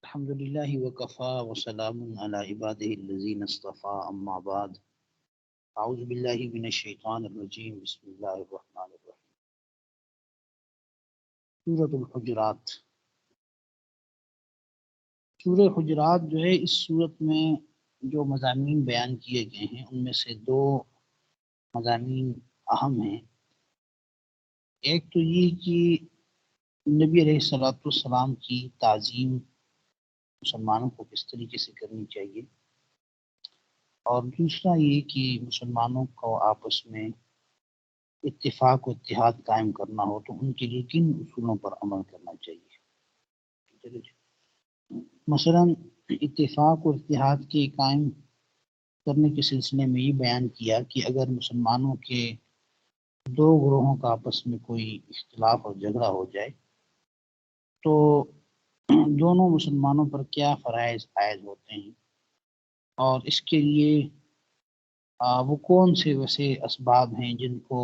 الحمد لله وكفى وسلام على عباده الذين اصطفى أما بعد أعوذ بالله من الشيطان الرجيم بسم الله الرحمن الرحيم سورة الحجرات سورہ حجرات جو ہے اس صورت میں جو مضامین بیان کیے گئے ہیں ان میں سے دو مضامین اہم ہیں۔ ایک تو یہ کہ نبی علیہ الصلوۃ والسلام کی تعظیم مسلمانوں کو کس طریقے سے کرنی چاہیے، اور دوسرا یہ کہ مسلمانوں کو آپس میں اتفاق و اتحاد قائم کرنا ہو تو ان کے لیے کن اصولوں پر عمل کرنا چاہیے۔ مثلا اتفاق اور اتحاد کے قائم کرنے کے سلسلے میں یہ بیان کیا کہ اگر مسلمانوں کے دو گروہوں کا آپس میں کوئی اختلاف اور جھگڑا ہو جائے تو دونوں مسلمانوں پر کیا فرائض عائد ہوتے ہیں، اور اس کے لیے وہ کون سے ویسے اسباب ہیں جن کو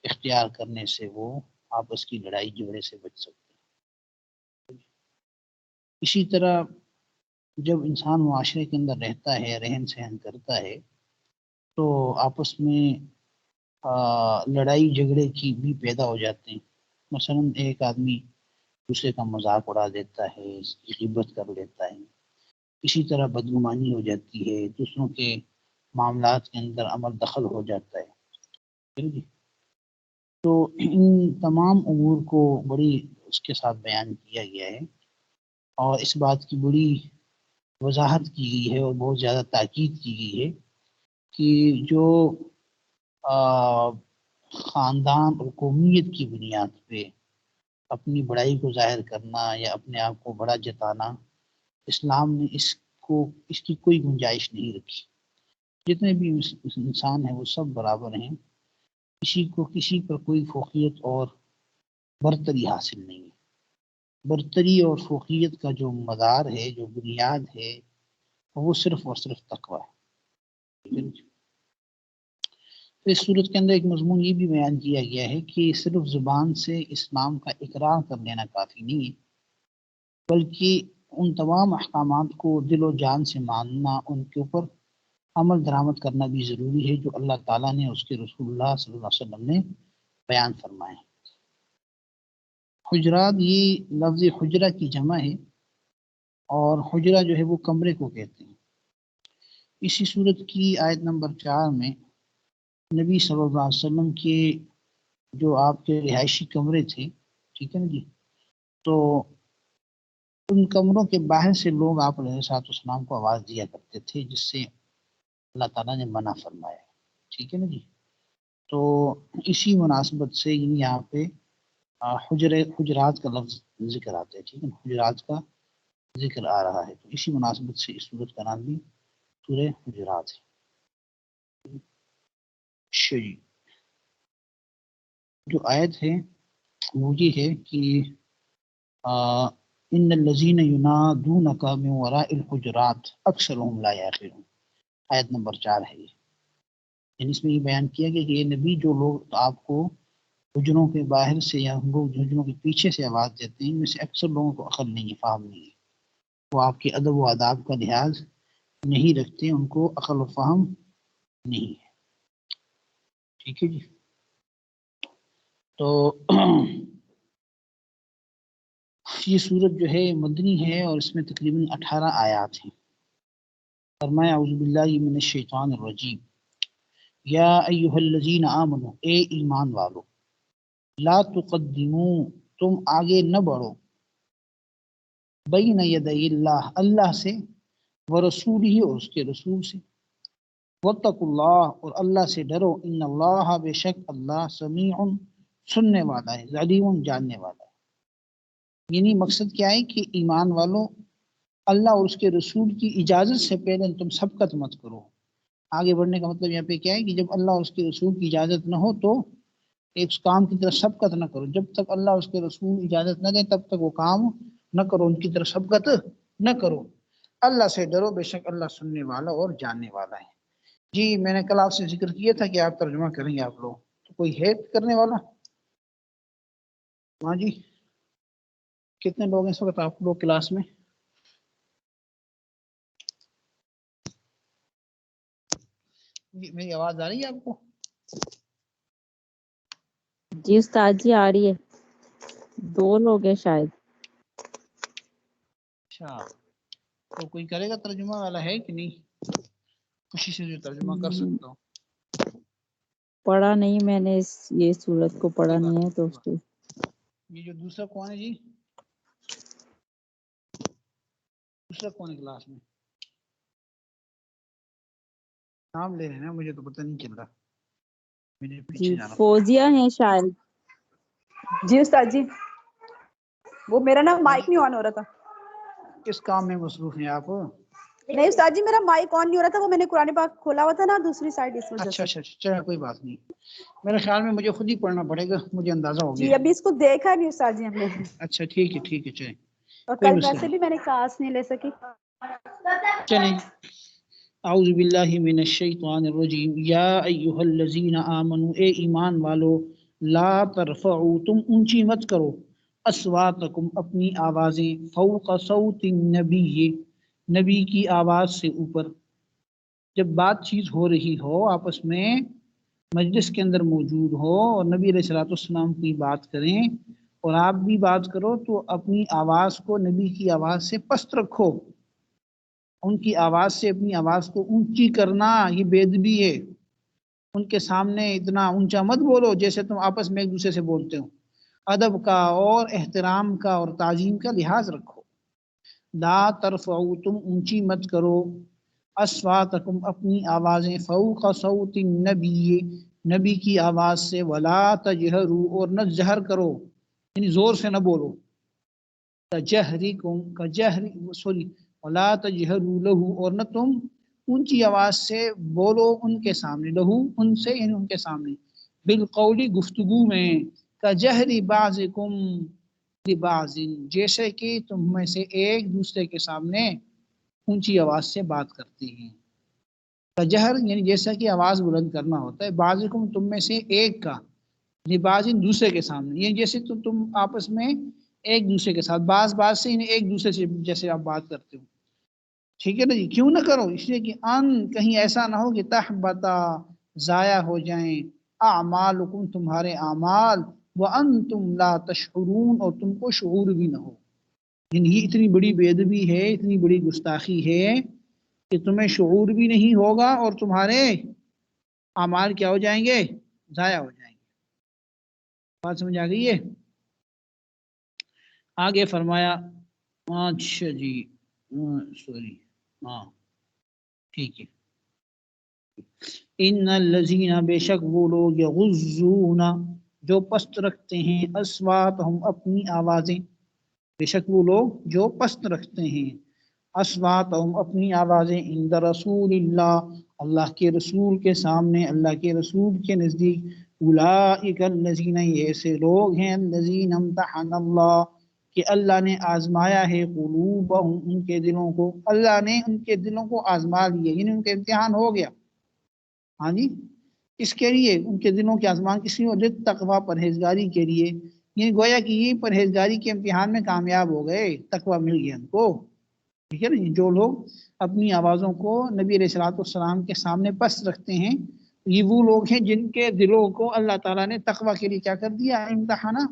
اختیار کرنے سے وہ آپس کی لڑائی جھگڑے سے بچ سکتے ہیں۔ اسی طرح جب انسان معاشرے کے اندر رہتا ہے، رہن سہن کرتا ہے، تو آپس میں لڑائی جھگڑے کی بھی پیدا ہو جاتے ہیں۔ مثلا ایک آدمی دوسرے کا مذاق اڑا دیتا ہے، اس کی غیبت کر لیتا ہے، اسی طرح بدگمانی ہو جاتی ہے، دوسروں کے معاملات کے اندر عمل دخل ہو جاتا ہے۔ تو ان تمام امور کو بڑی اس کے ساتھ بیان کیا گیا ہے، اور اس بات کی بڑی وضاحت کی گئی ہے اور بہت زیادہ تاکید کی گئی ہے کہ جو خاندان اور قومیت کی بنیاد پہ اپنی بڑائی کو ظاہر کرنا یا اپنے آپ کو بڑا جتانا، اسلام نے اس کی کوئی گنجائش نہیں رکھی۔ جتنے بھی انسان ہیں وہ سب برابر ہیں، کسی پر کوئی فوقیت اور برتری حاصل نہیں ہے۔ برتری اور فوقیت کا جو مدار ہے، جو بنیاد ہے، وہ صرف اور صرف تقویٰ ہے۔ اس صورت کے اندر ایک مضمون یہ بھی بیان کیا گیا ہے کہ صرف زبان سے اسلام کا اقرار کر لینا کافی نہیں ہے، بلکہ ان تمام احکامات کو دل و جان سے ماننا، ان کے اوپر عمل درآمد کرنا بھی ضروری ہے جو اللہ تعالیٰ نے اس کے رسول اللہ صلی اللہ علیہ وسلم نے بیان فرمائے۔ حجرات، یہ لفظ حجرہ کی جمع ہے، اور حجرہ جو ہے وہ کمرے کو کہتے ہیں۔ اسی صورت کی آیت نمبر 4 میں نبی صلی اللہ علیہ وسلم کے جو آپ کے رہائشی کمرے تھے، ٹھیک ہے نا جی، تو ان کمروں کے باہر سے لوگ آپ علیہ السلام کو آواز دیا کرتے تھے، جس سے اللہ تعالیٰ نے منع فرمایا، ٹھیک ہے نا جی۔ تو اسی مناسبت سے یہاں پہ حجرات کا لفظ ذکر آتا ہے، ٹھیک ہے نا، حجرات کا ذکر آ رہا ہے، تو اسی مناسبت سے اس سورت کا نام بھی سورہ حجرات ہے۔ جو آیت ہے وہ یہ ہے کہ ان الذین ینادونک من وراء الحجرات اکثرهم لا یعقلون، آیت نمبر 4 ہے یہ۔ یعنی اس میں یہ بیان کیا گیا کہ یہ نبی، جو لوگ آپ کو حجروں کے باہر سے یا حجروں کے پیچھے سے آواز دیتے ہیں، ان میں سے اکثر لوگوں کو عقل نہیں ہے، فہم نہیں ہے، وہ آپ کے ادب و آداب کا لحاظ نہیں رکھتے، ان کو عقل و فہم نہیں ہے، ٹھیک ہے جی۔ تو یہ صورت جو ہے مدنی ہے، اور اس میں تقریباً 18 آیات ہیں۔ فرمایا اعوذ باللہ من الشیطان الرجیم، یا ایہا الذین آمنوا، اے ایمان والو، لا تقدموا، تم آگے نہ بڑھو، بین یدی اللہ، اللہ سے، ورسولہ، اور اس کے رسول سے، واتقوا اللہ، اور اللہ سے ڈرو، ان اللہ، بے شک اللہ، سمیع، سننے والا ہے، علیم، جاننے والا ہے۔ یعنی مقصد کیا ہے کہ ایمان والو، اللہ اور اس کے رسول کی اجازت سے پہلے تم سبقت مت کرو۔ آگے بڑھنے کا مطلب یہاں پہ کیا ہے کہ جب اللہ اور اس کے رسول کی اجازت نہ ہو تو ایک کام کی طرف سبقت نہ کرو، جب تک اللہ اور اس کے رسول اجازت نہ دیں تب تک وہ کام نہ کرو، ان کی طرف سبقت نہ کرو۔ اللہ سے ڈرو، بے شک اللہ سننے والا اور جاننے والا ہے۔ جی میں نے کل آپ سے ذکر کیا تھا کہ آپ ترجمہ کریں گے آپ لوگ، تو کوئی ہے کرنے والا؟ ہاں جی، کتنے لوگ ہیں اس وقت آپ لوگ کلاس میں؟ میری آواز آ رہی ہے آپ کو؟ جی استاد جی آ رہی ہے، 2 لوگ ہیں شاید۔ اچھا، تو کوئی کرے گا ترجمہ والا ہے کہ نہیں؟ خوشی سے جو ترجمہ کر سکتا ہوں۔ پڑھا نہیں میں نے یہ سورت کو پڑھا کوئی نہیں بات ہے تو اس کو۔ یہ جو دوسرا کون ہے جی؟ دوسرا کون ہے کلاس میں؟ نام لے رہے ہیں، مجھے تو پتہ نہیں چل رہا، مجھے جی پیچھے جانا پڑا۔ فوزیہ ہیں شاید۔ جی استاد جی، وہ میرا نا ہاں مائک جی، نہیں آن ہو رہا تھا۔ کس کام میں مصروف ہیں آپ؟ نہیں استاد جی، میرا مائک آن نہیں ہو رہا تھا، وہ میں نے قرآن پاک کھولا ہوا تھا نا دوسری سائڈ، اس وجہ اچھا سے۔ اچھا اچھا، چلو کوئی بات نہیں، میرے خیال میں مجھے خود ہی پڑھنا پڑے گا، مجھے اندازہ ہو جی گیا۔ ابھی اس کو دیکھا نہیں استاد جی ہم نے، اچھا ٹھیک ہے چلیں، اور کوئی کل مسئلہ ویسے نہیں، بھی میں نے کلاس نہیں لے سکی۔ چلیں۔ اعوذ باللہ من الشیطان الرجیم، یا ایہا الذین آمنوا، اے ایمان والو، لا ترفعوا، تم اونچی مت کرو، اصواتکم، اپنی آوازیں، فوق صوت النبی، نبی کی آواز سے اوپر۔ جب بات چیت ہو رہی ہو آپس میں، مجلس کے اندر موجود ہو اور نبی علیہ الصلوۃ والسلام کی بات کریں اور آپ بھی بات کرو، تو اپنی آواز کو نبی کی آواز سے پست رکھو۔ ان کی آواز سے اپنی آواز کو اونچی کرنا یہ بے ادبی ہے۔ ان کے سامنے اتنا اونچا مت بولو جیسے تم آپس میں ایک دوسرے سے بولتے ہو۔ ادب کا اور احترام کا اور تعظیم کا لحاظ رکھو۔ لا ترفعوا، تم اونچی مت کرو، اصواتکم، اپنی آوازیں، فوق صوت النبی، نبی کی آواز سے، ولا تجہروا، اور نہ جہر کرو، یعنی زور سے نہ بولو، کجہرکم، ولا تجہروا لہ، اور نہ تم اونچی آواز سے بولو ان کے سامنے، لہو ان سے، یعنی ان کے سامنے، بالقول، گفتگو میں، کجہر بعضکم لبعض، جیسے کہ تم میں سے ایک دوسرے کے سامنے اونچی آواز سے بات کرتے ہیں۔ کجہر یعنی جیسا کہ آواز بلند کرنا ہوتا ہے، بعضکم، تم میں سے ایک کا، لبعض، دوسرے کے سامنے، یعنی جیسے تم آپس میں ایک دوسرے کے ساتھ، بعض سے، یعنی ایک دوسرے سے جیسے آپ بات کرتے ہو، ٹھیک ہے نا جی؟ کیوں نہ کرو؟ اس لیے کہ کہیں ایسا نہ ہو کہ تحبطا، ضائع ہو جائیں، اعمالکم، تمہارے اعمال، وانتم لا تشعرون، اور تم کو شعور بھی نہ ہو۔ یعنی یہ اتنی بڑی بے ادبی ہے، اتنی بڑی گستاخی ہے کہ تمہیں شعور بھی نہیں ہوگا اور تمہارے اعمال کیا ہو جائیں گے؟ ضائع ہو جائیں گے۔ بات سمجھ آ گئی ہے؟ آگے فرمایا، اچھا جی، سوری، ہاں ٹھیک ہے، ان الذین، بے شک وہ لوگ، یغضون، جو پست رکھتے ہیں، اصواتہم، اپنی آوازیں، بے شک وہ لوگ جو پست رکھتے ہیں، اصواتہم، اپنی آوازیں، عند رسول اللہ، اللہ کے رسول کے سامنے، اللہ کے رسول کے نزدیک، اولئک الذین، یہ ایسے لوگ ہیں، الذین امتحن اللہ، کہ اللہ نے آزمایا ہے، قلوبہم، ان کے دلوں کو، اللہ نے ان کے دلوں کو آزما لیا، یعنی ان کا امتحان ہو گیا۔ ہاں جی، اس کے لیے ان کے دلوں کے آزمان کس لیے؟ تقوی، پرہیزگاری کے لیے، یعنی گویا کہ یہ پرہیزگاری کے امتحان میں کامیاب ہو گئے، تقوی مل گیا ان کو، ٹھیک ہے نا؟ جو لوگ اپنی آوازوں کو نبی علیہ الصلوۃ والسلام کے سامنے پست رکھتے ہیں، یہ وہ لوگ ہیں جن کے دلوں کو اللہ تعالیٰ نے تقوی کے لیے کیا کر دیا؟ امتحانہ،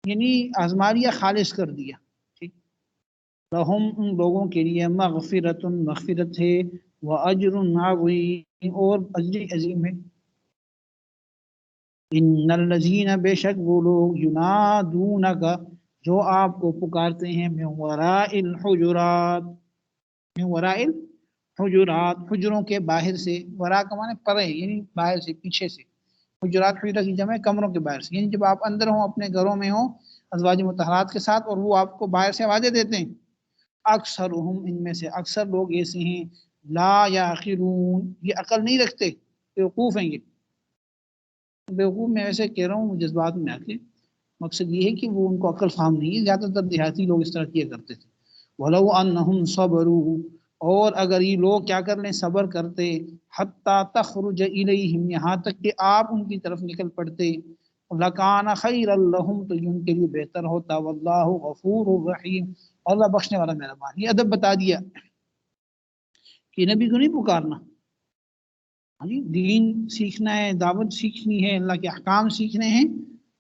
یعنی آزما لیا، خالص کر دیا، ٹھیک۔ لہم، ان لوگوں کے لیے، مغفرت، مغفرت ہے، واجر عظیم، اور اجر عظیم ہے۔ ان الذین، بے شک وہ لوگ، ینادونک، جو آپ کو پکارتے ہیں، من وراء الحجرات، من وراء الحجرات، حجروں کے باہر سے، وراء کا معنی پرے، یعنی باہر سے، پیچھے سے، حجرات حجرہ کی جمع ہے، کمروں کے باہر سے، یعنی جب آپ اندر ہوں، اپنے گھروں میں ہوں ازواج مطہرات کے ساتھ، اور وہ آپ کو باہر سے آوازیں دیتے ہیں، اکثرہم، ان میں سے اکثر لوگ ایسے ہیں، لا یعقلون، یہ عقل نہیں رکھتے، بیوقوف ہیں یہ۔ بیوقوف میں ویسے کہہ رہا ہوں جذبات میں آ کے، مقصد یہ ہے کہ وہ ان کو عقل فہم نہیں ہے، زیادہ تر دیہاتی لوگ اس طرح کیا کرتے تھے۔ وَلَوْ أَنَّهُمْ صَبَرُوا، اور اگر یہ لوگ کیا کر لیں؟ صبر کرتے، حَتَّى تَخْرُجَ إِلَيْهِمْ، یہاں تک کہ آپ ان کی طرف نکل پڑتے، لَكَانَ خَيْرًا لَهُمْ، تو ان کے لیے بہتر ہوتا، وَاللَّهُ غَفُورٌ رَحِيمٌ، اللہ بخشنے والا مہربان۔ یہ ادب بتا دیا کہ نبی کو نہیں پکارنا، ہاں جی، دین سیکھنا ہے، دعوت سیکھنی ہے، اللہ کے احکام سیکھنے ہیں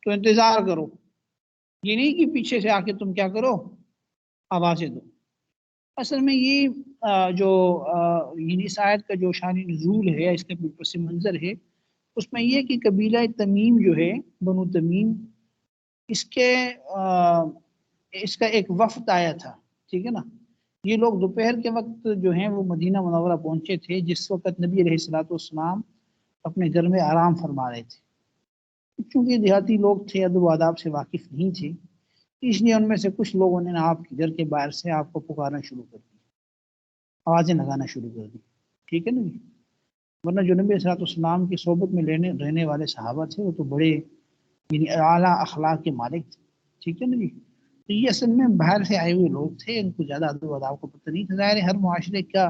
تو انتظار کرو، یہ نہیں کہ پیچھے سے آ کے تم کیا کرو، آوازیں دو۔ اصل میں یہ جو یعنی اس آیت کا جو شان نزول ہے، اس کا پس منظر ہے، اس میں یہ کہ قبیلہ تمیم جو ہے، بنو تمیم، اس کا ایک وفد آیا تھا، ٹھیک ہے نا۔ یہ لوگ دوپہر کے وقت جو ہیں وہ مدینہ منورہ پہنچے تھے، جس وقت نبی علیہ الصلوۃ والسلام اپنے گھر میں آرام فرما رہے تھے۔ چونکہ دیہاتی لوگ تھے، ادب و آداب سے واقف نہیں تھے، اس لیے ان میں سے کچھ لوگوں نے آپ کے گھر کے باہر سے آپ کو پکارنا شروع کر دی، آوازیں لگانا شروع کر دی، ٹھیک ہے نا جی۔ ورنہ جو نبی صلی اللہ علیہ وسلم کی صحبت میں رہنے والے صحابہ تھے، وہ تو بڑے یعنی اعلیٰ اخلاق کے مالک تھے، ٹھیک ہے نا جی۔ تو یہ اصل میں باہر سے آئے ہوئے لوگ تھے، ان کو زیادہ ادب و آداب کو پتہ نہیں تھا۔ ظاہر ہے ہر معاشرے کا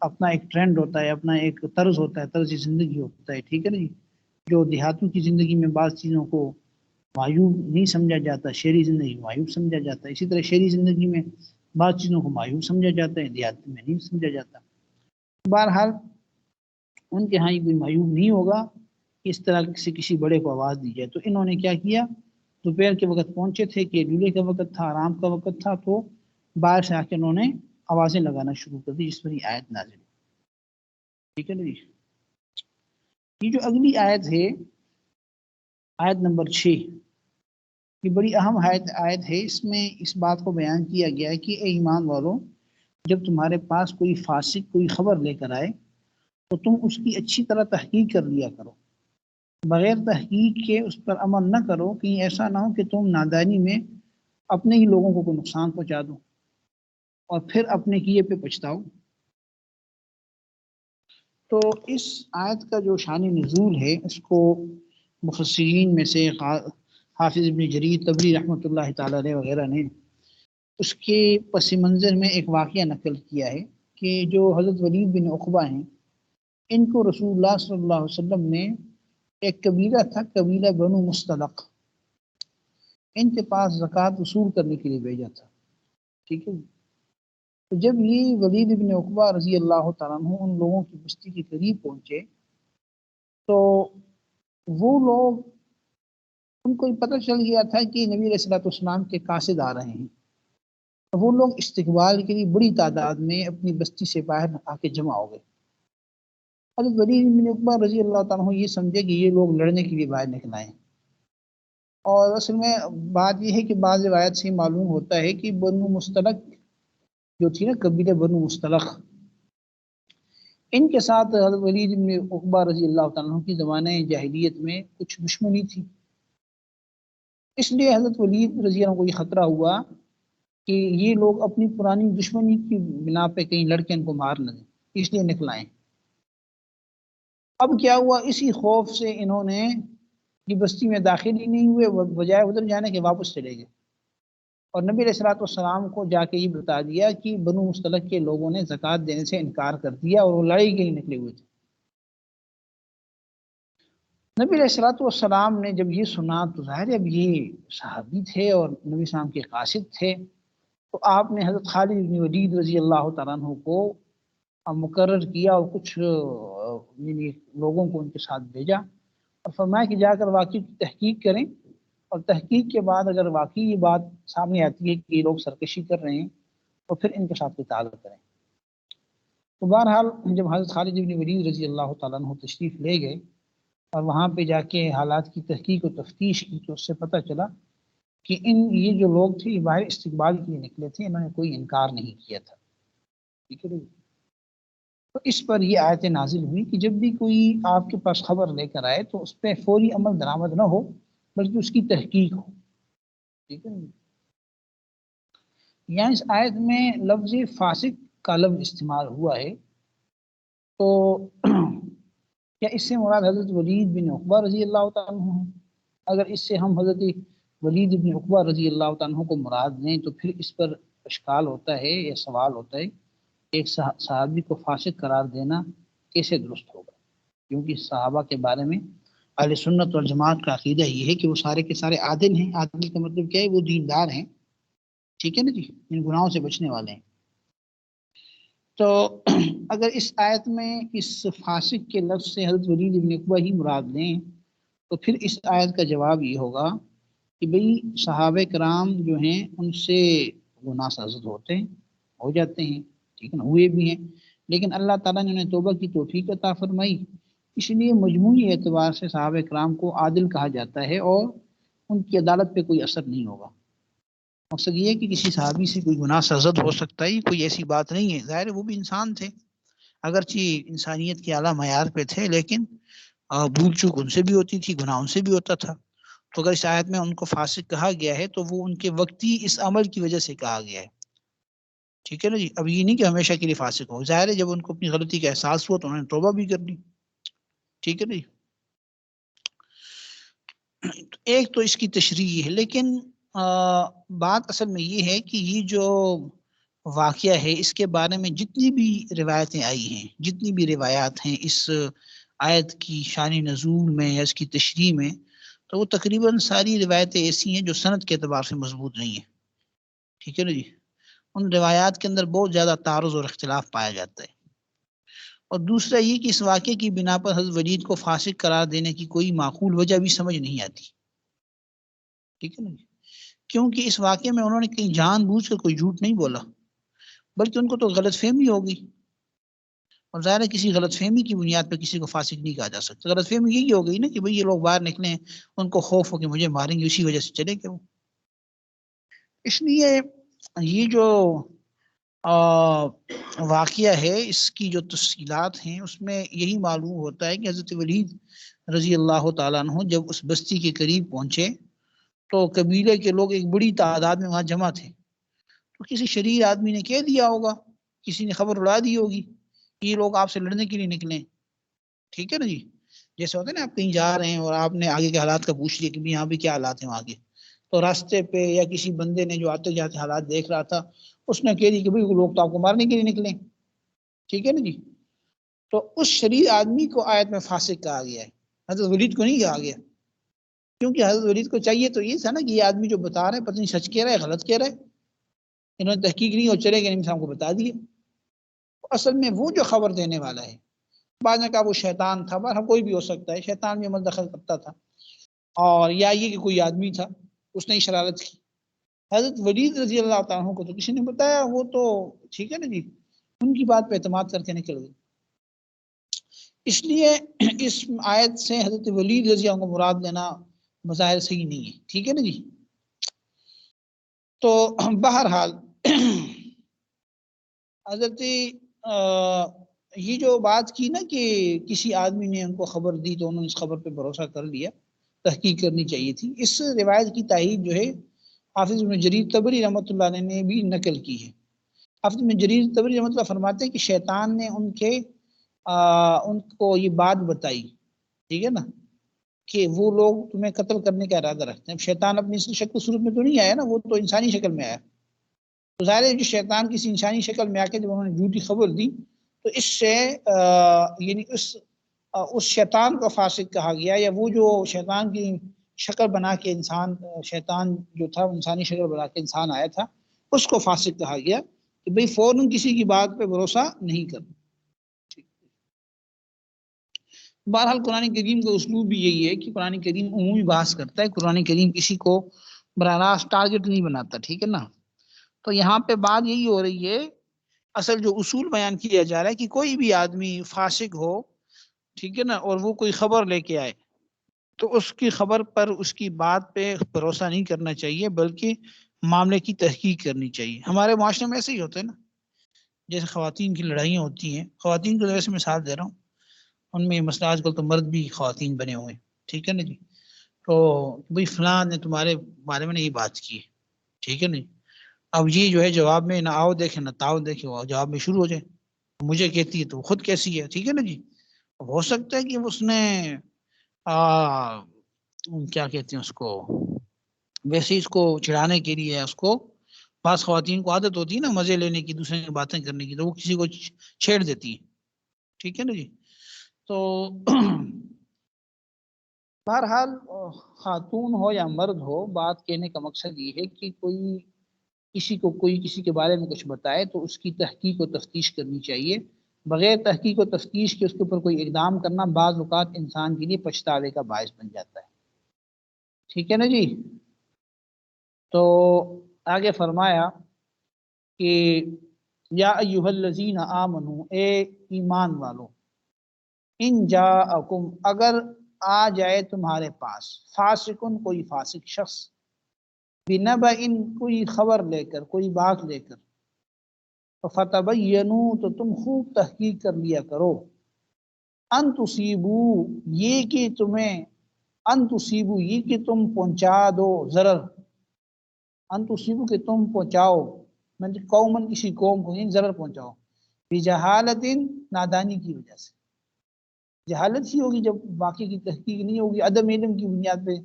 اپنا ایک ٹرینڈ ہوتا ہے، اپنا ایک طرز ہوتا ہے، طرز زندگی ہوتا ہے، ٹھیک ہے نا جی۔ جو دیہاتوں کی زندگی میں بعض چیزوں کو معیوب نہیں سمجھا جاتا، شہری زندگی معیوب سمجھا جاتا ہے، اسی طرح شہری زندگی میں بعض چیزوں کو معیوب سمجھا جاتا ہے، دیہات میں نہیں سمجھا جاتا۔ بہرحال ان کے ہاں یہ کوئی معیوب نہیں ہوگا اس طرح سے کسی بڑے کو آواز دی جائے۔ تو انہوں نے کیا کیا، دوپہر کے وقت پہنچے تھے کہ لولے کا وقت تھا، آرام کا وقت تھا، تو باہر سے آ کے انہوں نے آوازیں لگانا شروع کر دی، جس پر یہ آیت نازل ہوئی، ٹھیک ہے نا جی۔ یہ جو اگلی آیت ہے، آیت نمبر 6، یہ بڑی اہم آیت ہے۔ اس میں اس بات کو بیان کیا گیا ہے کہ اے ایمان والوں، جب تمہارے پاس کوئی فاسق کوئی خبر لے کر آئے تو تم اس کی اچھی طرح تحقیق کر لیا کرو، بغیر تحقیق کے اس پر عمل نہ کرو، کہیں ایسا نہ ہو کہ تم نادانی میں اپنے ہی لوگوں کو کوئی نقصان پہنچا دو اور پھر اپنے کیے پہ پچھتاؤ۔ تو اس آیت کا جو شان نزول ہے، اس کو مفسرین میں سے حافظ ابن جریر طبری رحمۃ اللہ تعالی علیہ وغیرہ نے اس کے پس منظر میں ایک واقعہ نقل کیا ہے کہ جو حضرت ولید بن عقبہ ہیں، ان کو رسول اللہ صلی اللہ علیہ وسلم نے، ایک قبیلہ تھا، قبیلہ بنو مستلق، ان کے پاس زکوٰۃ وصول کرنے کے لیے بھیجا تھا، ٹھیک ہے۔ تو جب یہ ولید بن عقبہ رضی اللہ تعالیٰ عنہ ان لوگوں کی بستی کے قریب پہنچے تو وہ لوگ، ان کو پتہ چل گیا تھا کہ نبی علیہ الصلوۃ والسلام کے قاصد آ رہے ہیں، تو وہ لوگ استقبال کے لیے بڑی تعداد میں اپنی بستی سے باہر آ کے جمع ہو گئے۔ حضرت ولید بن عقبہ رضی اللہ تعالیٰ عنہ یہ سمجھے کہ یہ لوگ لڑنے کے لیے باہر نکل آئے ہیں، اور اصل میں بات یہ ہے کہ بعض روایت سے معلوم ہوتا ہے کہ بنو مستلق جو تھی نا، قبیلہ بنو مستلق، ان کے ساتھ حضرت ولید بن عقبہ رضی اللہ تعالیٰ عنہ کی زمانہ جاہلیت میں کچھ دشمنی تھی، اس لیے حضرت ولید رضی اللہ عنہ کو یہ خطرہ ہوا کہ یہ لوگ اپنی پرانی دشمنی کی بنا پہ کہیں لڑکے ان کو مار نہ دیں، اس لیے نکل آئے۔ اب کیا ہوا، اسی خوف سے انہوں نے یہ بستی میں داخل ہی نہیں ہوئے، بجائے ادھر جانے کے واپس چلے گئے، اور نبی علیہ الصلوۃ والسلام کو جا کے یہ بتا دیا کہ بنو مستلق کے لوگوں نے زکوٰۃ دینے سے انکار کر دیا اور وہ لڑائی کے لیے نکلے ہوئے تھے۔ نبی علیہ الصلوۃ والسلام نے جب یہ سنا تو ظاہر ہے اب یہ صحابی تھے اور نبی السلام کے قاصد تھے، تو آپ نے حضرت خالد بن ولید رضی اللہ تعالیٰ عنہ کو مقرر کیا اور کچھ یعنی لوگوں کو ان کے ساتھ بھیجا اور فرمایا کہ جا کر واقعی کی تحقیق کریں، اور تحقیق کے بعد اگر واقعی یہ بات سامنے آتی ہے کہ یہ لوگ سرکشی کر رہے ہیں تو پھر ان کے ساتھ قتال کریں۔ تو بہرحال جب حضرت خالد بن ولید رضی اللہ تعالیٰ عنہ تشریف لے گئے اور وہاں پہ جا کے حالات کی تحقیق و تفتیش کی تو اس سے پتہ چلا کہ یہ جو لوگ تھے یہ باہر استقبال کے لیے نکلے تھے، انہوں نے کوئی انکار نہیں کیا تھا، ٹھیک ہے۔ تو اس پر یہ آیت نازل ہوئی کہ جب بھی کوئی آپ کے پاس خبر لے کر آئے تو اس پہ فوری عمل درآمد نہ ہو بلکہ اس کی تحقیق ہو، ٹھیک ہے۔ یہاں اس آیت میں لفظ فاسق کا لفظ استعمال ہوا ہے، تو کیا اس سے مراد حضرت ولید بن عقبہ رضی اللہ تعالیٰ عنہ ہیں؟ اگر اس سے ہم حضرت ولید بن عقبہ رضی اللہ تعالیٰ عنہ کو مراد لیں تو پھر اس پر اشکال ہوتا ہے یا سوال ہوتا ہے، ایک صحابی کو فاسق قرار دینا کیسے درست ہوگا؟ کیونکہ صحابہ کے بارے میں اہل سنت والجماعت کا عقیدہ یہ ہے کہ وہ سارے کے سارے عادل ہیں۔ عادل کا مطلب کیا ہے؟ وہ دیندار ہیں، ٹھیک ہے نا جی، ان گناہوں سے بچنے والے ہیں۔ تو اگر اس آیت میں اس فاسق کے لفظ سے حضرت ولید بن عقبہ ہی مراد لیں تو پھر اس آیت کا جواب یہ ہوگا کہ بھئی صحابہ کرام جو ہیں ان سے گناہ سازد ہوتے ہیں، ہو جاتے ہیں، ٹھیک ہے نا، ہوئے بھی ہیں، لیکن اللہ تعالیٰ نے انہیں توبہ کی توفیق عطا فرمائی، اس لیے مجموعی اعتبار سے صحابہ کرام کو عادل کہا جاتا ہے اور ان کی عدالت پہ کوئی اثر نہیں ہوگا۔ مقصد یہ ہے کہ کسی صحابی سے کوئی گناہ سرزد ہو سکتا ہے، کوئی ایسی بات نہیں ہے، ظاہر ہے وہ بھی انسان تھے، اگرچہ انسانیت کے اعلیٰ معیار پہ تھے، لیکن بھول چوک ان سے بھی ہوتی تھی، گناہ ان سے بھی ہوتا تھا۔ تو اگر اس آیت میں ان کو فاسق کہا گیا ہے تو وہ ان کے وقتی اس عمل کی وجہ سے کہا گیا ہے، ٹھیک ہے نا جی۔ اب یہ نہیں کہ ہمیشہ کے لیے فاسق ہو، ظاہر ہے جب ان کو اپنی غلطی کا احساس ہوا تو انہوں نے توبہ بھی کر لی، ٹھیک ہے نا جی۔ ایک تو اس کی تشریح ہے، لیکن بات اصل میں یہ ہے کہ یہ جو واقعہ ہے اس کے بارے میں جتنی بھی روایتیں آئی ہیں، جتنی بھی روایات ہیں اس آیت کی شان نزول میں یا اس کی تشریح میں، تو وہ تقریباً ساری روایتیں ایسی ہیں جو سند کے اعتبار سے مضبوط نہیں ہیں، ٹھیک ہے نا جی۔ ان روایات کے اندر بہت زیادہ تعارض اور اختلاف پایا جاتا ہے۔ اور دوسرا یہ کہ اس واقعے کی بنا پر حضرت ولید کو فاسق قرار دینے کی کوئی معقول وجہ بھی سمجھ نہیں آتی، ٹھیک ہے نا جی، کیونکہ اس واقعے میں انہوں نے کہیں جان بوجھ کر کوئی جھوٹ نہیں بولا، بلکہ ان کو تو غلط فہمی ہوگی، اور ظاہر ہے کسی غلط فہمی کی بنیاد پہ کسی کو فاسق نہیں کہا جا سکتا۔ غلط فہمی یہی ہو گئی نا کہ بھئی یہ لوگ باہر نکلیں، ان کو خوف ہو کہ مجھے ماریں گے، اسی وجہ سے چلے گئے وہ۔ اس لیے یہ جو واقعہ ہے اس کی جو تفصیلات ہیں اس میں یہی معلوم ہوتا ہے کہ حضرت ولید رضی اللہ تعالیٰ عنہ جب اس بستی کے قریب پہنچے تو قبیلے کے لوگ ایک بڑی تعداد میں وہاں جمع تھے، تو کسی شریر آدمی نے کہہ دیا ہوگا، کسی نے خبر اڑا دی ہوگی کہ یہ لوگ آپ سے لڑنے کے لیے نکلیں، ٹھیک ہے نا جی۔ جیسے ہوتا ہے نا آپ کہیں جا رہے ہیں اور آپ نے آگے کے حالات کا پوچھ لیا کہ یہاں بھی کیا حالات ہیں وہاں کے، تو راستے پہ یا کسی بندے نے جو آتے جاتے حالات دیکھ رہا تھا اس نے کہہ دی کہ بھئی وہ لوگ تو آپ کو مارنے کے لیے نکلیں، ٹھیک ہے نا جی۔ تو اس شریر آدمی کو آیت میں فاسق کہا گیا ہے، حضرت ولید کو نہیں کہا گیا، کیونکہ حضرت ولید کو چاہیے تو یہ تھا نا کہ یہ آدمی جو بتا رہا ہے پتہ نہیں سچ کہہ رہا ہے غلط کہہ رہا ہے، انہوں نے تحقیق نہیں اور چلے گئے انسان کو بتا دیے۔ اصل میں وہ جو خبر دینے والا ہے، بعد میں کہا وہ شیطان تھا، بہرحال کوئی بھی ہو سکتا ہے، شیطان بھی عمل دخل کرتا تھا، اور یا یہ کہ کوئی آدمی تھا اس نے شرارت کی۔ حضرت ولید رضی اللہ تعالیٰ عنہ کو تو کسی نے بتایا، وہ تو ٹھیک ہے نا جی، ان کی بات پہ اعتماد کر کے نکل گئے۔ اس لیے اس آیت سے حضرت ولید رضی اللہ عنہ کو مراد لینا بظاہر صحیح نہیں ہے، ٹھیک ہے نا جی۔ تو بہرحال حضرت یہ جو بات کی نا کہ کسی آدمی نے ان کو خبر دی تو انہوں نے اس خبر پہ بھروسہ کر لیا، تحقیق کرنی چاہیے تھی، اس روایت کی تائید جو ہے حافظ ابن جریر طبری رحمۃ اللہ علیہ نے بھی نقل کی ہے۔ حافظ ابن جریر طبری رحمۃ اللہ فرماتے ہیں کہ شیطان نے ان کو یہ بات بتائی، ٹھیک ہے نا، کہ وہ لوگ تمہیں قتل کرنے کا ارادہ رکھتے ہیں۔ شیطان اپنی اس شکل صورت میں تو نہیں آیا نا، وہ تو انسانی شکل میں آیا، تو ظاہر ہے جو شیطان کسی انسانی شکل میں آ کے جب انہوں نے جھوٹی خبر دی تو اس سے یعنی اس شیطان کو فاسق کہا گیا، یا وہ جو شیطان کی شکل بنا کے انسان، شیطان جو تھا انسانی شکل بنا کے انسان آیا تھا، اس کو فاسق کہا گیا کہ بھئی فوراً کسی کی بات پہ بھروسہ نہیں کرنا۔ بہرحال قرآن کریم کا اسلوب بھی یہی ہے کہ قرآن کریم عمومی بحث کرتا ہے، قرآن کریم کسی کو براہ راست ٹارگٹ نہیں بناتا، ٹھیک ہے نا۔ تو یہاں پہ بات یہی ہو رہی ہے، اصل جو اصول بیان کیا جا رہا ہے کہ کوئی بھی آدمی فاسق ہو، ٹھیک ہے نا، اور وہ کوئی خبر لے کے آئے تو اس کی خبر پر اس کی بات پہ بھروسہ نہیں کرنا چاہیے، بلکہ معاملے کی تحقیق کرنی چاہیے۔ ہمارے معاشرے میں ایسے ہی ہوتا ہے نا، جیسے خواتین کی لڑائیاں ہوتی ہیں، خواتین کو ویسے مثال دے رہا ہوں، ان میں مسئلہ آج کل تو مرد بھی خواتین بنے ہوئے ہیں، ٹھیک ہے نا جی، تو بھئی فلاں نے تمہارے بارے میں نہیں بات کی ہے، ٹھیک ہے نا جی، اب یہ جو ہے جواب میں نہ آؤ دیکھے نہ تاؤ دیکھے، وہ جواب میں شروع ہو جائے، مجھے کہتی ہے تو خود کیسی ہے، ٹھیک ہے نا جی۔ ہو سکتا ہے کہ اس نے کیا کہتے ہیں اس کو، ویسے اس کو چڑھانے کے لیے اس کو، بعض خواتین کو عادت ہوتی ہے نا مزے لینے کی، دوسرے کی باتیں کرنے کی، تو وہ کسی کو چھیڑ دیتی ہے، ٹھیک ہے نا جی۔ تو بہرحال خاتون ہو یا مرد ہو، بات کہنے کا مقصد یہ ہے کہ کوئی کسی کو کوئی کسی کے بارے میں کچھ بتائے تو اس کی تحقیق و تفتیش کرنی چاہیے. بغیر تحقیق و تفتیش کے اس کے اوپر کوئی اقدام کرنا بعض اوقات انسان کے لیے پچھتاوے کا باعث بن جاتا ہے. ٹھیک ہے نا جی. تو آگے فرمایا کہ یا ایھا الذین آمنو، اے ایمان والو، ان جاءکم، اگر آ جائے تمہارے پاس، فاسقن کوئی فاسق شخص، بنبأن کوئی خبر لے کر، کوئی بات لے کر، فتبینوا تو تم خوب تحقیق کر لیا کرو، ان تصیبوا یہ کہ تمہیں، ان تصیبوا یہ کہ تم پہنچا دو ضرر، ان تصیبوا کہ تم پہنچاؤ، مطلب قومن کسی قوم کو ضرر پہنچاؤ، بجہالت نادانی کی وجہ سے. جہالت ہی ہوگی جب واقعے کی تحقیق نہیں ہوگی، عدم علم کی بنیاد پہ،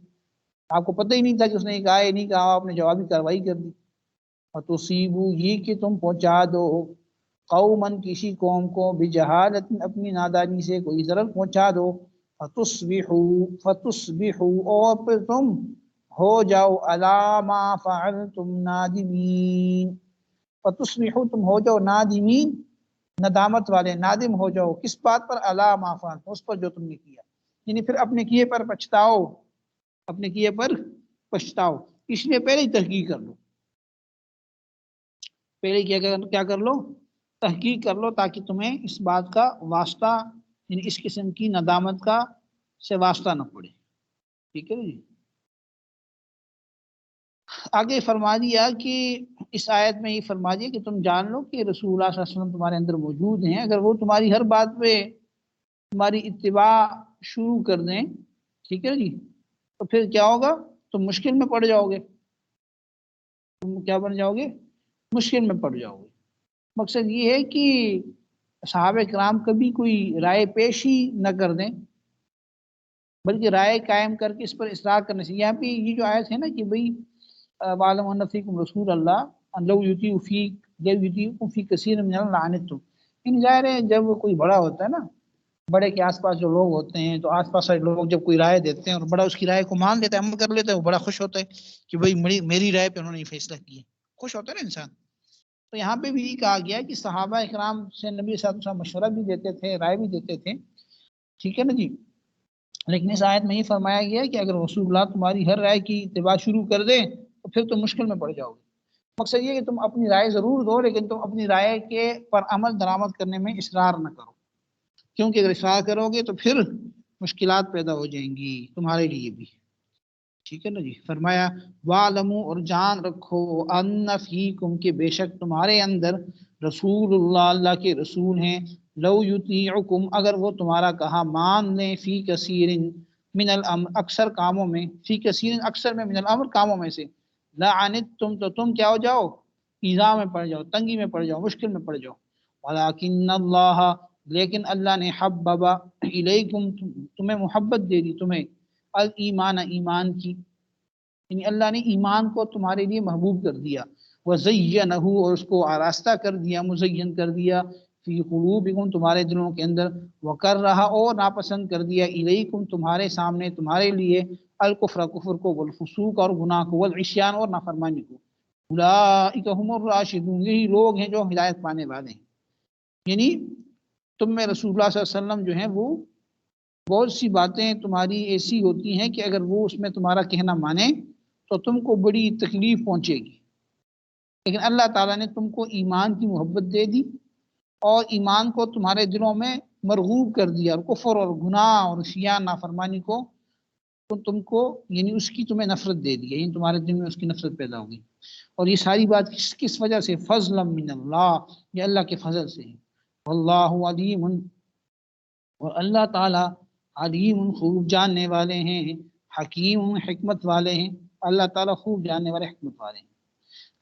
آپ کو پتہ ہی نہیں تھا کہ اس نے کہا ہے نہیں کہا، آپ نے جوابی کارروائی کر دی. اور تصیبوا یہ کہ تم پہنچا دو، قومن کسی قوم کو، بجہالت اپنی نادانی سے کوئی ضرر پہنچا دو، فتصبحوا اور پھر تم ہو جاؤ علی ما فعلتم نادمین، فتصبحوا تم ہو جاؤ نادمین ندامت والے، نادم ہو جاؤ کس بات پر، علی ما فعلتم اس پر جو تم نے کیا، یعنی پھر اپنے کیے پر پچھتاؤ، اپنے کیے پر پچھتاؤ. اس لیے پہلے ہی تحقیق کر لو، پہلے کیا کر لو، تحقیق کر لو، تاکہ تمہیں اس بات کا واسطہ، یعنی اس قسم کی ندامت کا سے واسطہ نہ پڑے. ٹھیک ہے جی. آگے فرما دیا کہ اس آیت میں یہ فرما دیا کہ تم جان لو کہ رسول اللہ صلی اللہ علیہ وسلم تمہارے اندر موجود ہیں. اگر وہ تمہاری ہر بات پہ تمہاری اتباع شروع کر دیں، ٹھیک ہے جی، تو پھر کیا ہوگا، تم مشکل میں پڑ جاؤ گے. تم کیا بن جاؤ گے، مشکل میں پڑ جاؤ گے. مقصد یہ ہے کہ صحابہ کرام کبھی کوئی رائے پیش ہی نہ کر دیں، بلکہ رائے قائم کر کے اس پر اصرار کرنے سے. یہاں پہ یہ جو آیت ہے نا کہ بھئی وَاعْلَمُوا أَنَّ فِيكُمْ رَسُولَ اللَّهِ أَنْ لَوْ يُطِيعُكُمْ فِي كَثِيرٍ مِنَ الْأَمْرِ لَعَنِتُّمْ. ان ظاہر ہے جب کوئی بڑا ہوتا ہے نا، بڑے کے آس پاس جو لوگ ہوتے ہیں، تو آس پاس لوگ جب کوئی رائے دیتے ہیں اور بڑا اس کی رائے کو مان لیتا ہے، عمل کر لیتا ہے، وہ بڑا خوش ہوتا ہے کہ بھئی میری رائے پہ انہوں نے فیصلہ کیا. خوش ہوتا ہے نا انسان. تو یہاں پہ بھی یہ کہا گیا کہ صحابہ اکرام سے نبی صلی اللہ علیہ وسلم مشورہ بھی دیتے تھے، رائے بھی دیتے تھے. ٹھیک ہے نا جی. لیکن اس آیت میں یہ فرمایا گیا کہ اگر رسول اللہ تمہاری ہر رائے کی اتباع شروع کر دیں تو پھر تم مشکل میں پڑ جاؤ گے. مقصد یہ کہ تم اپنی رائے ضرور دو، لیکن تم اپنی رائے کے پر عمل درآمد کرنے میں اصرار نہ کرو، کیونکہ اگر اصرار کرو گے تو پھر مشکلات پیدا ہو جائیں گی تمہارے لیے بھی. ٹھیک ہے نا جی. فرمایا وَاعْلَمُوا اور جان رکھو، أَنَّ فِيكُمْ کہ بے شک تمہارے اندر رسول اللہ، اللہ کے رسول ہیں، لو یطیعکم اگر وہ تمہارا کہا مان لیں، فی کثیر من الامر اکثر کاموں میں، فی کثیر اکثر میں، من الامر کاموں میں سے، لعنتم تو تم کیا ہو جاؤ، ایذا میں پڑ جاؤ، تنگی میں پڑ جاؤ، مشکل میں پڑ جاؤ. ولکن اللہ لیکن اللہ نے حبب الیکم تمہیں محبت دے دی، تمہیں الایمان ایمان کی، یعنی اللہ نے ایمان کو تمہارے لیے محبوب کر دیا. وزینہ اور اس کو آراستہ کر دیا، مزین کر دیا، فی قلوبکم تمہارے دلوں کے اندر، وکر رہا اور ناپسند کر دیا، الیکم تمہارے سامنے، تمہارے لیے، الکفر کفر کو، والفسوق اور گناہ کو، والعصیان اور نافرمانی کو. اولئک هم الراشدون یہی لوگ ہیں جو ہدایت پانے والے ہیں. یعنی تم میں رسول اللہ صلی اللہ علیہ وسلم جو ہیں وہ بہت سی باتیں تمہاری ایسی ہوتی ہیں کہ اگر وہ اس میں تمہارا کہنا مانے تو تم کو بڑی تکلیف پہنچے گی، لیکن اللہ تعالیٰ نے تم کو ایمان کی محبت دے دی اور ایمان کو تمہارے دلوں میں مرغوب کر دیا، اور کفر اور گناہ اور عصیان نافرمانی کو تو تم کو، یعنی اس کی تمہیں نفرت دے دی، یعنی تمہارے دل میں اس کی نفرت پیدا ہوگی. اور یہ ساری بات کس وجہ سے، فضلا من اللہ، یہ اللہ کے فضل سے ہے. واللہ علیم اور اللہ تعالیٰ علیم خوب جاننے والے ہیں، حکیم حکمت والے ہیں. اللہ تعالیٰ خوب جاننے والے، حکمت والے ہیں.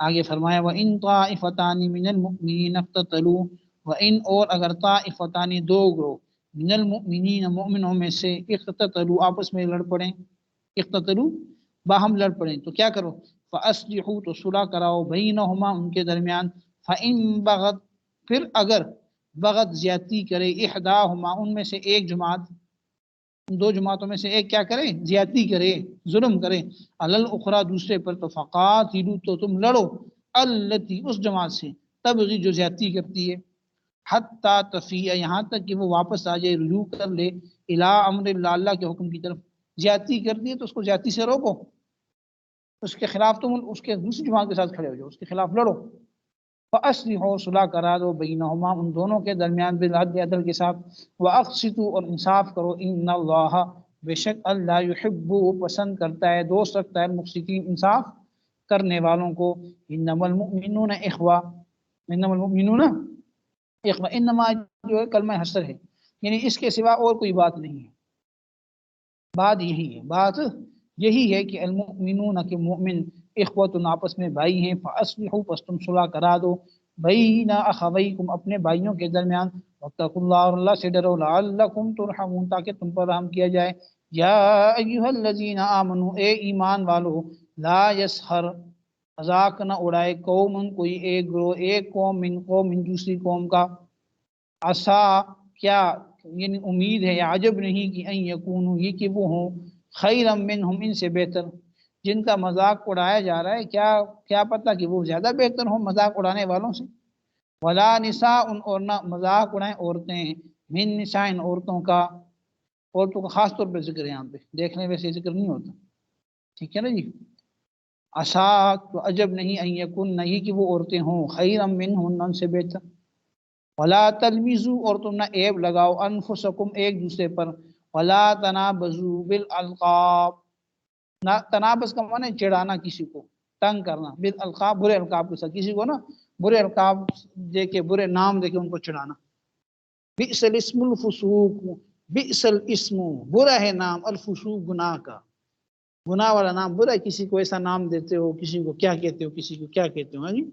آگے فرمایا وَإِن طَائِفَتَانِ مِنَ الْمُؤْمِنِينَ اقْتَتَلُوا وَإِن اور اگر طائفتان دو گروہ، من المؤمنین مؤمنوں میں سے، اقتتلوا آپس میں لڑ پڑیں، اقتتلوا باہم لڑ پڑیں تو کیا کرو، فَأَصْلِحُوا تو صلح کراؤ، بَيْنَهُمَا ان کے درمیان، فَإِن بَغَتْ پھر اگر بغت زیادتی کرے، احداہما ان میں سے ایک جماعت، دو جماعتوں میں سے ایک کیا کرے، زیادتی کرے، ظلم کرے، علی الاخری دوسرے پر، تو فقاتلوا تو تم لڑو، التی اس جماعت سے تبغی جو زیادتی کرتی ہے حتی تفیع یہاں تک کہ وہ واپس آ جائے رجوع کر لے الی امر اللہ اللہ کے حکم کی طرف زیادتی کرتی ہے تو اس کو زیادتی سے روکو اس کے خلاف تم اس کے دوسری جماعت کے ساتھ کھڑے ہو جاؤ اس کے خلاف لڑو فاصلحوا صلح کرا دو بینہما ان دونوں کے درمیان بالعدل عدل کے ساتھ واقسطوا اور انصاف کرو ان اللہ بے شک اللہ یحب پسند کرتا ہے دوست رکھتا ہے المقسطین انصاف کرنے والوں کو انما المؤمنون اخوہ انما المؤمنون اخوہ انما جو ہے کلمہ حصر ہے یعنی اس کے سوا اور کوئی بات نہیں ہے بات یہی ہے کہ المؤمنون کے مومن اخوتن آپس میں بھائی ہیں فاصلحوا پس تم صلح کرا دو بین اخویکم اپنے بھائیوں کے درمیان واتقوا اللہ اور اللہ سے ڈرو لعلکم ترحمون تاکہ تم پر رحم کیا جائے یا ایھا الذین آمنوا اے ایمان والو لا یسخر مذاق نہ اڑائے قوم کوئی ایک گروہ ایک قوم من قوم من دوسری قوم کا عسا کیا یعنی امید ہے یا عجب نہیں کہ ان یکونوا یہ کہ وہ ہوں خیرا منہم ان سے بہتر جن کا مذاق اڑایا جا رہا ہے کیا پتہ کہ وہ زیادہ بہتر ہوں مذاق اڑانے والوں سے ولا نساء اور نہ مذاق اڑائیں عورتیں من نساء عورتوں کا خاص طور پہ ذکر ہے یہاں پہ دیکھنے ویسے ذکر نہیں ہوتا ٹھیک ہے نا جی عسا تو عجب نہیں ان یکن نہیں کہ وہ عورتیں ہوں خیرا منہن ان سے بہتر ولا تلمزوا اور تم نہ عیب لگاؤ انفسکم ایک دوسرے پر ولا تنابزوا بالالقاب نہ تنابز کا معنی چڑھانا کسی کو تنگ کرنا بالالقاب برے القاب کے ساتھ کسی کو نا برے القاب دے کے برے نام دے کے ان کو چڑھانا بئس الاسم الفسوق بئس الاسم برا ہے نام الفسوق گناہ کا گناہ والا نام برا ہے کسی کو ایسا نام دیتے ہو کسی کو کیا کہتے ہو کسی کو کیا کہتے ہو جی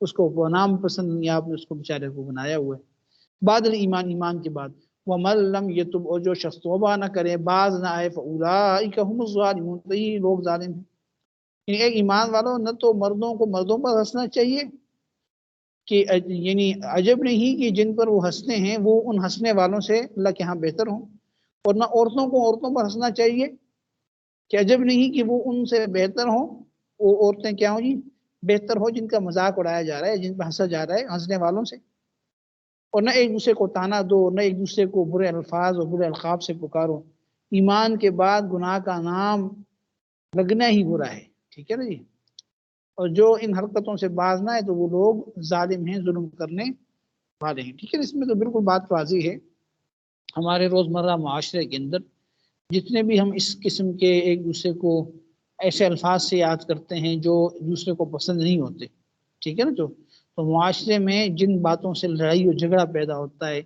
اس کو وہ نام پسند نہیں آپ نے اس کو بیچارے کو بنایا ہوا ہے بعد الایمان ایمان کے بعد وَمَن لَمْ يَتُبْ اور جو شخص توبہ نہ کرے باز نہ آئے فَأُولَٰئِكَ هُمُ الظَّالِمُونَ تو یہ لوگ ظالم ہیں یعنی ایک ایمان والوں نہ تو مردوں کو مردوں پر ہنسنا چاہیے کہ یعنی عجب نہیں کہ جن پر وہ ہنستے ہیں وہ ان ہنسنے والوں سے اللہ کے ہاں بہتر ہوں اور نہ عورتوں کو عورتوں پر ہنسنا چاہیے کہ عجب نہیں کہ وہ ان سے بہتر ہوں وہ عورتیں کیا ہوں جی بہتر ہو جن کا مذاق اڑایا جا رہا ہے جن پہ ہنسا جا رہا ہے ہنسنے والوں سے اور نہ ایک دوسرے کو تانا دو نہ ایک دوسرے کو برے الفاظ اور برے القاب سے پکارو ایمان کے بعد گناہ کا نام لگنا ہی برا ہے ٹھیک ہے نا جی اور جو ان حرکتوں سے باز نہ ہے تو وہ لوگ ظالم ہیں ظلم کرنے والے ہیں ٹھیک ہے اس میں تو بالکل بات واضح ہے ہمارے روزمرہ معاشرے کے اندر جتنے بھی ہم اس قسم کے ایک دوسرے کو ایسے الفاظ سے یاد کرتے ہیں جو دوسرے کو پسند نہیں ہوتے ٹھیک ہے نا تو معاشرے میں جن باتوں سے لڑائی اور جھگڑا پیدا ہوتا ہے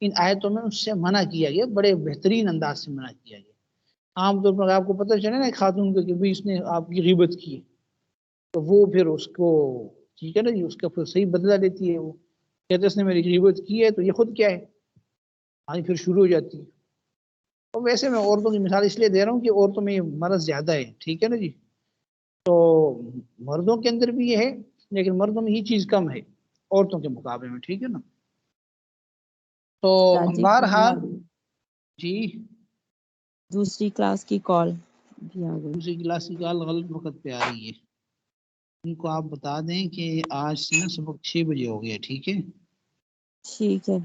ان آیتوں میں اس سے منع کیا گیا بڑے بہترین انداز سے منع کیا گیا عام طور پر آپ کو پتہ چلے نا ایک خاتون کو کہ بھئی اس نے آپ کی غیبت کی تو وہ پھر اس کو ٹھیک ہے نا جی اس کا پھر صحیح بدلہ لیتی ہے وہ کہتے اس نے میری غیبت کی ہے تو یہ خود کیا ہے آج پھر شروع ہو جاتی ہے اور ویسے میں عورتوں کی مثال اس لیے دے رہا ہوں کہ عورتوں میں یہ مرض زیادہ ہے ٹھیک ہے نا جی تو مردوں کے اندر بھی یہ ہے لیکن مردوں میں یہ چیز کم ہے عورتوں کے مقابلے میں ٹھیک ہے نا تو بہرحال جی دوسری کلاس کی کال بھی آ گئی دوسری کلاس کی کال غلط وقت پہ آ رہی ہے ان کو آپ بتا دیں کہ آج سے نا صبح 6 بجے ہو گیا ٹھیک ہے ٹھیک ہے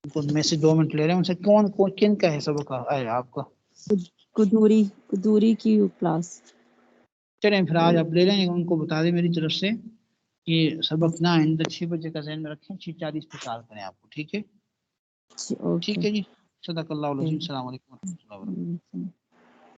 تو میں سے 2 منٹ لے رہے ہیں ان سے کون کن کا ہے سبق آیا آپ کا قدوری کی کلاس چلیں پھر آج آپ لے لیں ان کو بتا دیں میری طرف سے کہ سبق نہ آئندہ 6 بجے کا ذہن میں رکھیں 6:40 پہ کال کریں آپ کو ٹھیک ہے ٹھیک ہے جی صدق اللہ العظیم السلام علیکم ورحمۃ اللہ وبرکاتہ